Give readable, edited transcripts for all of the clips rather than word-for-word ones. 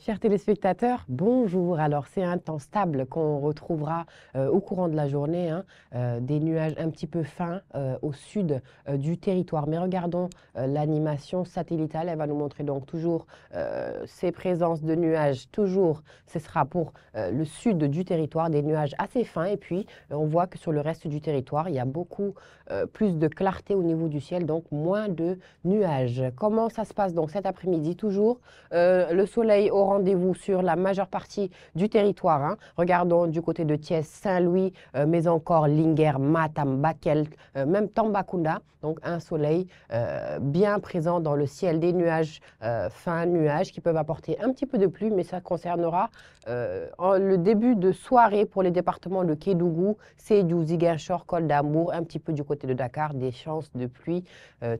Chers téléspectateurs, bonjour. Alors, c'est un temps stable qu'on retrouvera au courant de la journée, hein, des nuages un petit peu fins au sud du territoire. Mais regardons l'animation satellitale. Elle va nous montrer donc toujours ces présences de nuages. Toujours, ce sera pour le sud du territoire, des nuages assez fins. Et puis, on voit que sur le reste du territoire, il y a beaucoup plus de clarté au niveau du ciel, donc moins de nuages. Comment ça se passe donc cet après-midi? Toujours le soleil au rendez-vous sur la majeure partie du territoire, hein. Regardons du côté de Thiès, Saint-Louis, mais encore Linguère, Matam, Bakel, même Tambacounda. Donc un soleil bien présent dans le ciel, des nuages, fins nuages qui peuvent apporter un petit peu de pluie, mais ça concernera le début de soirée pour les départements de Kédougou, Sédhiou, Ziguinchor, Kolda-Mour, un petit peu du côté de Dakar, des chances de pluie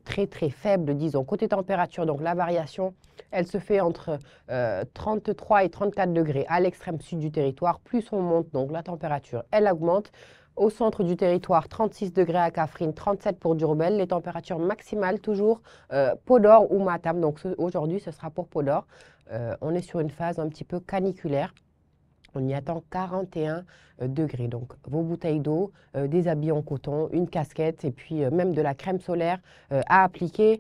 très très faibles, disons. Côté température, donc la variation, elle se fait entre 33 et 34 degrés à l'extrême sud du territoire. Plus on monte, donc la température, elle augmente. Au centre du territoire, 36 degrés à Kaffrine, 37 pour Diourbel. Les températures maximales, toujours Podor ou Matam. Donc aujourd'hui, ce sera pour Podor. On est sur une phase un petit peu caniculaire. On y attend 41 degrés. Donc, vos bouteilles d'eau, des habits en coton, une casquette et puis même de la crème solaire à appliquer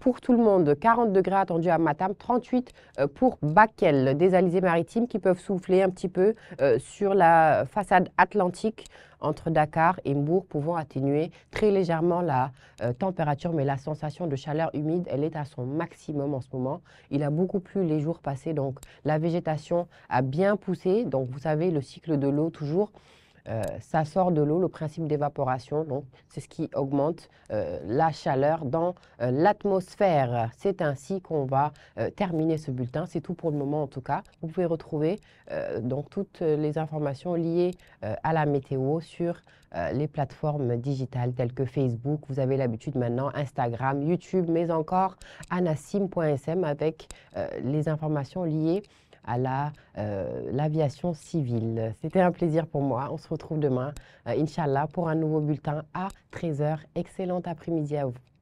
pour tout le monde. 40 degrés attendus à Matam, 38 pour Bakel. Des alizés maritimes qui peuvent souffler un petit peu sur la façade atlantique entre Dakar et Mbourg, pouvant atténuer très légèrement la température, mais la sensation de chaleur humide, elle est à son maximum en ce moment. Il a beaucoup plu les jours passés, donc la végétation a bien poussé. Donc vous savez, le cycle de l'eau, toujours, ça sort de l'eau, le principe d'évaporation, donc c'est ce qui augmente la chaleur dans l'atmosphère. C'est ainsi qu'on va terminer ce bulletin. C'est tout pour le moment en tout cas. Vous pouvez retrouver donc toutes les informations liées à la météo sur les plateformes digitales telles que Facebook. Vous avez l'habitude maintenant, Instagram, YouTube, mais encore anassim.sm avec les informations liées à l'aviation civile. C'était un plaisir pour moi. On se retrouve demain, Inch'Allah, pour un nouveau bulletin à 13 h. Excellent après-midi à vous.